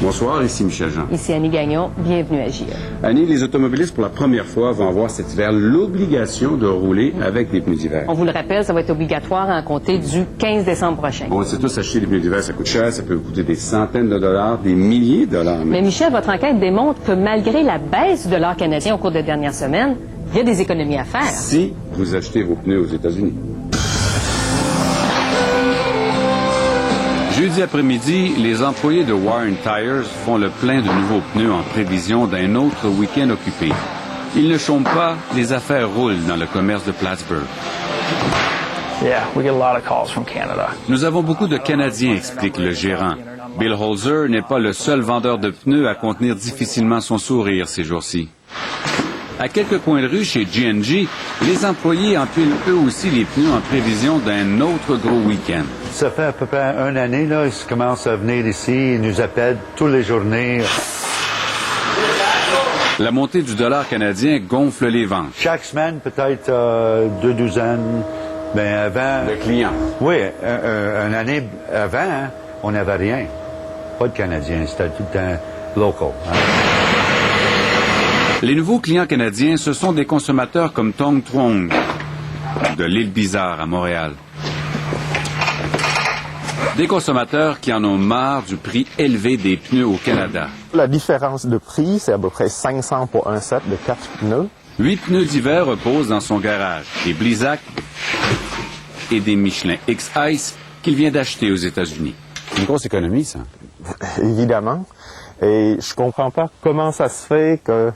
Bonsoir, ici Michel Jean. Ici Annie Gagnon, bienvenue à JE. Annie, les automobilistes pour la première fois vont avoir cet hiver l'obligation de rouler avec des pneus d'hiver. On vous le rappelle, ça va être obligatoire à en compter du 15 décembre prochain. On sait tous acheter des pneus d'hiver, ça coûte cher, ça peut vous coûter des centaines de dollars, des milliers de dollars. Mais Michel, votre enquête démontre que malgré la baisse du dollar canadien au cours des dernières semaines, il y a des économies à faire. Si vous achetez vos pneus aux États-Unis. Jeudi après-midi, les employés de Warren Tires font le plein de nouveaux pneus en prévision d'un autre week-end occupé. Ils ne chôment pas, les affaires roulent dans le commerce de Plattsburgh. Nous avons beaucoup de Canadiens, explique le gérant. Bill Holzer n'est pas le seul vendeur de pneus à contenir difficilement son sourire ces jours-ci. À quelques coins de rue chez G&G, les employés empilent eux aussi les pneus en prévision d'un autre gros week-end. Ça fait à peu près une année, là, ils commencent à venir ici, ils nous appellent toutes les journées. La montée du dollar canadien gonfle les ventes. Chaque semaine, peut-être 2 douzaines. Mais avant... De clients. Oui, une année avant, hein, on n'avait rien. Pas de Canadiens, c'était tout le temps local. Hein. Les nouveaux clients canadiens, ce sont des consommateurs comme Tong Truong, de l'île Bizarre à Montréal. Des consommateurs qui en ont marre du prix élevé des pneus au Canada. La différence de prix, c'est à peu près 500 pour un set de 4 pneus. 8 pneus d'hiver reposent dans son garage, des Blizzak et des Michelin X-Ice qu'il vient d'acheter aux États-Unis. C'est une grosse économie, ça. Évidemment. Et je comprends pas comment ça se fait qu'il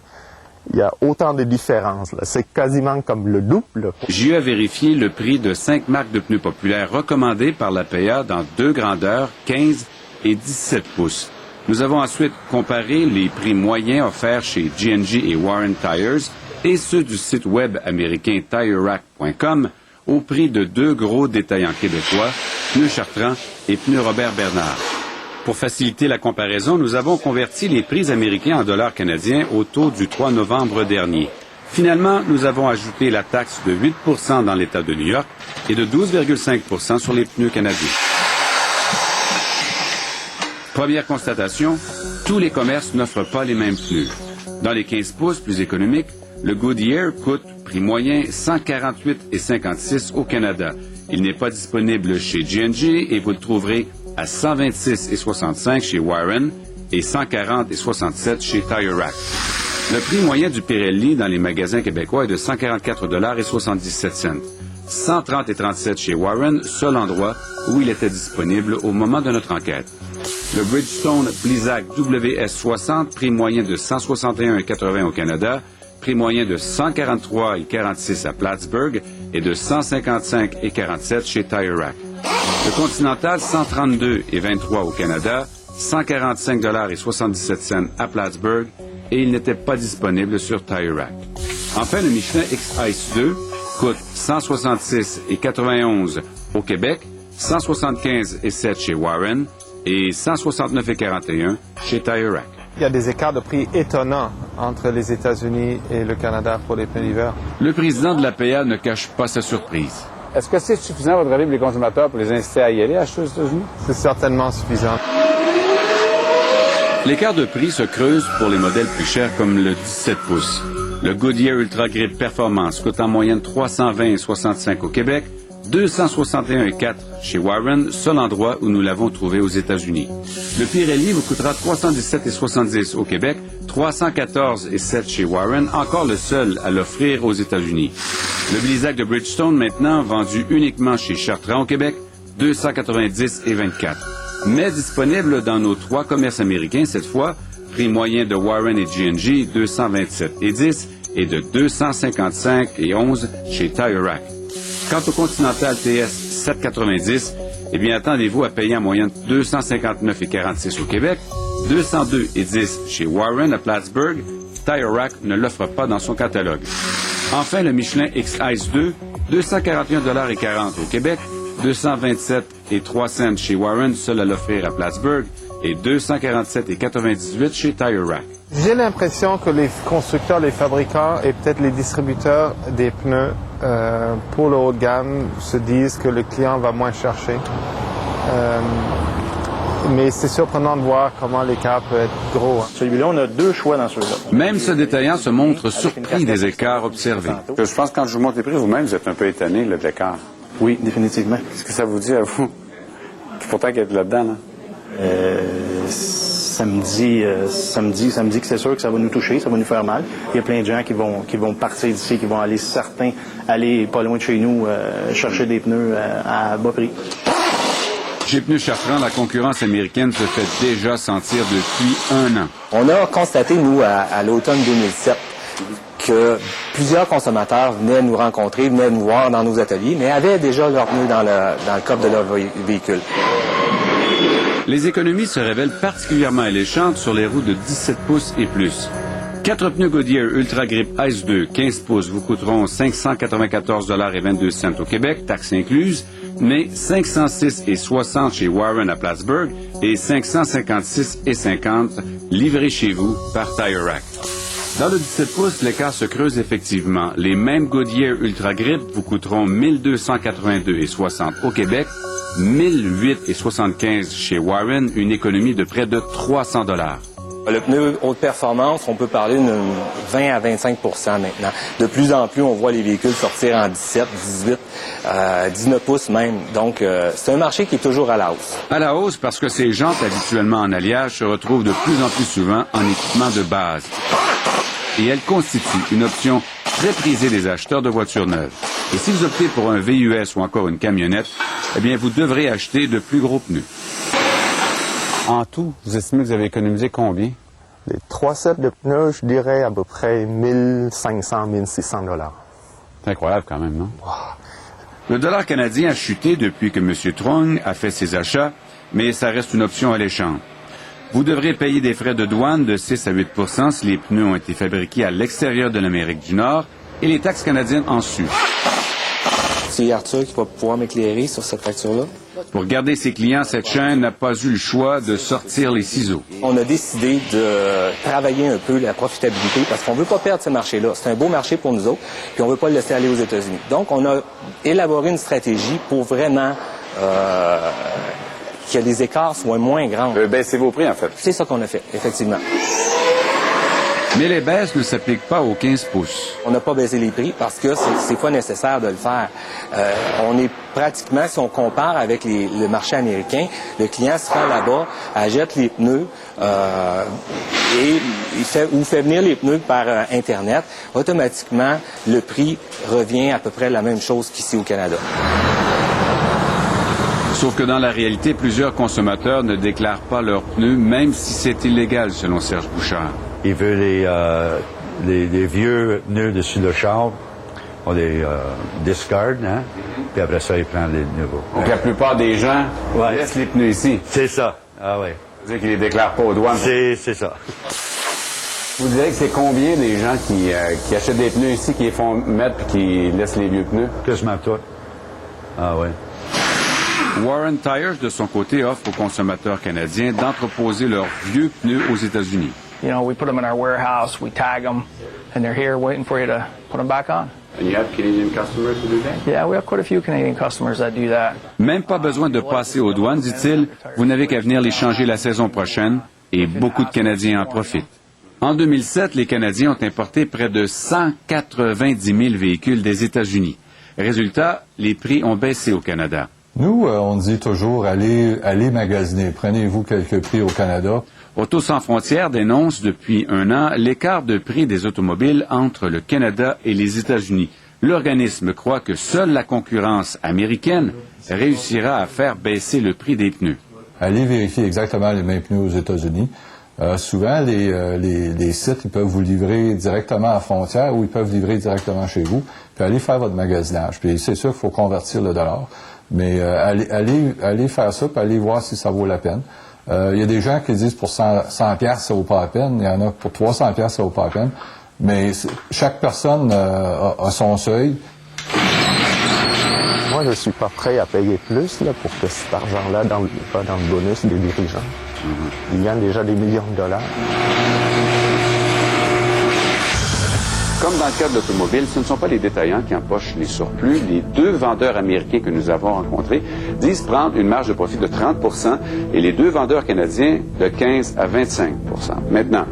y a autant de différences. C'est quasiment comme le double. JE a vérifié le prix de 5 marques de pneus populaires recommandées par l'APA dans 2 grandeurs, 15 et 17 pouces. Nous avons ensuite comparé les prix moyens offerts chez G&G et Warren Tires et ceux du site web américain TireRack.com au prix de 2 gros détaillants québécois, Pneus Chartrand et Pneus Robert Bernard. Pour faciliter la comparaison, nous avons converti les prix américains en dollars canadiens au taux du 3 novembre dernier. Finalement, nous avons ajouté la taxe de 8 % dans l'État de New York et de 12,5 % sur les pneus canadiens. Première constatation, tous les commerces n'offrent pas les mêmes pneus. Dans les 15 pouces plus économiques, le Goodyear coûte, prix moyen, 148,56 au Canada. Il n'est pas disponible chez G&G et vous le trouverez à 126,65 chez Warren et 140,67 chez TireRack. Le prix moyen du Pirelli dans les magasins québécois est de 144,77 $. 130,37 chez Warren, seul endroit où il était disponible au moment de notre enquête. Le Bridgestone Blizzak WS60, prix moyen de 161,80 au Canada, prix moyen de 143,46 à Plattsburgh et de 155,47 chez TireRack. Le Continental, 132,23 au Canada, 145,77 à Plattsburgh et il n'était pas disponible sur TireRack. Enfin, le Michelin X-Ice 2 coûte 166,91 au Québec, 175,7 chez Warren et 169,41 chez TireRack. Il y a des écarts de prix étonnants entre les États-Unis et le Canada pour les pneus d'hiver. Le président de l'APA ne cache pas sa surprise. Est-ce que c'est suffisant, à votre avis, pour les consommateurs pour les inciter à y aller, acheter aux États-Unis? C'est certainement suffisant. L'écart de prix se creuse pour les modèles plus chers comme le 17 pouces. Le Goodyear Ultra Grip Performance coûte en moyenne 320,65 au Québec, 261,4 chez Warren, seul endroit où nous l'avons trouvé aux États-Unis. Le Pirelli vous coûtera 317,70 au Québec, 314,7 chez Warren, encore le seul à l'offrir aux États-Unis. Le Blizzak de Bridgestone, maintenant vendu uniquement chez Chartrand au Québec, 290,24. Mais disponible dans nos 3 commerces américains cette fois, prix moyen de Warren et G&G, 227,10 et de 255,11 chez TireRack. Quant au Continental TS 790, eh bien, attendez-vous à payer en moyenne 259,46 au Québec, 202,10 chez Warren à Plattsburgh. TireRack ne l'offre pas dans son catalogue. Enfin, le Michelin X-Ice 2, 241,40 au Québec, 227,03 cents chez Warren, seul à l'offrir à Plattsburgh, et 247,98 chez TireRack. J'ai l'impression que les constructeurs, les fabricants et peut-être les distributeurs des pneus pour le haut de gamme se disent que le client va moins chercher. Mais c'est surprenant de voir comment l'écart peut être gros. Hein. Celui-là, on a deux choix dans celui-là. Même ce détaillant se montre surpris des écarts observés. Je pense que quand je vous montre les prix, vous-même, vous êtes un peu étonné de l'écart. Oui, définitivement. Qu'est-ce que ça vous dit à vous? Pourtant qu'il est là-dedans, là. Ça me dit que c'est sûr que ça va nous toucher, ça va nous faire mal. Il y a plein de gens qui vont partir d'ici, qui vont aller aller pas loin de chez nous chercher des pneus à bas prix. Chez Pneus Chartrand, la concurrence américaine se fait déjà sentir depuis 1 an. On a constaté, nous, à l'automne 2007, que plusieurs consommateurs venaient nous rencontrer, venaient nous voir dans nos ateliers, mais avaient déjà leurs pneus dans le coffre de leur véhicule. Les économies se révèlent particulièrement alléchantes sur les roues de 17 pouces et plus. 4 pneus Goodyear Ultra Grip Ice 2 15 pouces vous coûteront 594,22 $ au Québec, taxes incluses, mais 506,60 chez Warren à Plattsburgh et 556,50 livrés chez vous par Tire Rack. Dans le 17 pouces, l'écart se creuse effectivement. Les mêmes Goodyear Ultra Grip vous coûteront 1282,60 au Québec, 1008,75 chez Warren, une économie de près de 300 $. Le pneu haute performance, on peut parler de 20 à 25 % maintenant. De plus en plus, on voit les véhicules sortir en 17, 18, 19 pouces même. Donc, c'est un marché qui est toujours à la hausse. À la hausse parce que ces jantes habituellement en alliage se retrouvent de plus en plus souvent en équipement de base. Et elles constituent une option très prisée des acheteurs de voitures neuves. Et si vous optez pour un VUS ou encore une camionnette, eh bien, vous devrez acheter de plus gros pneus. En tout, vous estimez que vous avez économisé combien? Les 3 sets de pneus, je dirais à peu près 1500, 1600 $. C'est incroyable quand même, non? Wow. Le dollar canadien a chuté depuis que M. Trung a fait ses achats, mais ça reste une option alléchante. Vous devrez payer des frais de douane de 6 à 8 % si les pneus ont été fabriqués à l'extérieur de l'Amérique du Nord et les taxes canadiennes en sus. C'est Arthur qui va pouvoir m'éclairer sur cette facture-là. Pour garder ses clients, cette chaîne n'a pas eu le choix de sortir les ciseaux. On a décidé de travailler un peu la profitabilité parce qu'on ne veut pas perdre ce marché-là. C'est un beau marché pour nous autres, puis on ne veut pas le laisser aller aux États-Unis. Donc, on a élaboré une stratégie pour vraiment que les écarts soient moins grands. Baisser vos prix, en fait. C'est ça qu'on a fait, effectivement. Mais les baisses ne s'appliquent pas aux 15 pouces. On n'a pas baissé les prix parce que c'est pas nécessaire de le faire. On est pratiquement, si on compare avec le marché américain, le client se rend là-bas, achète les pneus et fait venir les pneus par Internet. Automatiquement, le prix revient à peu près la même chose qu'ici au Canada. Sauf que dans la réalité, plusieurs consommateurs ne déclarent pas leurs pneus, même si c'est illégal, selon Serge Bouchard. Il veut les vieux pneus dessus le char, on les discard, hein? Puis après ça, il prend les nouveaux. Donc la plupart des gens laissent les pneus ici. C'est ça. Ah oui. C'est-à-dire qu'ils les déclarent pas aux douanes. C'est ça. Vous direz que c'est combien des gens qui achètent des pneus ici, qui les font mettre puis qui laissent les vieux pneus? Quasiment tout. Ah oui. Warren Tires, de son côté, offre aux consommateurs canadiens d'entreposer leurs vieux pneus aux États-Unis. You know, we put them in our warehouse, we tag them, and they're here waiting for you to put them back on. And you have Canadian customers who do that? Yeah, we have quite a few Canadian customers that do that. Même pas besoin de passer aux douanes, dit-il. Vous n'avez qu'à venir les changer la saison prochaine, et beaucoup de Canadiens en profitent. En 2007, les Canadiens ont importé près de 190 000 véhicules des États-Unis. Résultat, les prix ont baissé au Canada. Nous, on dit toujours, allez magasiner, prenez-vous quelques prix au Canada. Autos sans frontières dénonce depuis 1 an l'écart de prix des automobiles entre le Canada et les États-Unis. L'organisme croit que seule la concurrence américaine réussira à faire baisser le prix des pneus. Allez vérifier exactement les mêmes pneus aux États-Unis. Souvent, les sites, ils peuvent vous livrer directement à la frontière ou ils peuvent livrer directement chez vous, puis allez faire votre magasinage. Puis c'est sûr qu'il faut convertir le dollar, mais allez faire ça, puis allez voir si ça vaut la peine. Il y a des gens qui disent pour 100 $, ça vaut pas la peine. Il y en a pour 300 $, ça vaut pas la peine. Mais chaque personne a son seuil. Moi, je suis pas prêt à payer plus là, pour que cet argent-là va dans le bonus des dirigeants. Ils gagnent déjà des millions de dollars. Comme dans le cas de l'automobile, ce ne sont pas les détaillants qui empochent les surplus. Les 2 vendeurs américains que nous avons rencontrés disent prendre une marge de profit de 30 % et les 2 vendeurs canadiens de 15 à 25 %. Maintenant,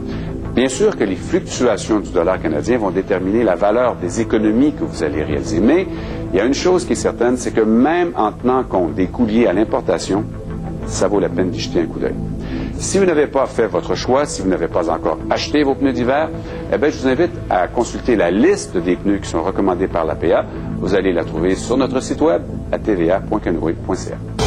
bien sûr que les fluctuations du dollar canadien vont déterminer la valeur des économies que vous allez réaliser. Mais il y a une chose qui est certaine, c'est que même en tenant compte des coûts liés à l'importation, ça vaut la peine d'y jeter un coup d'œil. Si vous n'avez pas fait votre choix, si vous n'avez pas encore acheté vos pneus d'hiver, eh bien, je vous invite à consulter la liste des pneus qui sont recommandés par l'APA. Vous allez la trouver sur notre site web à tva.canoué.ca.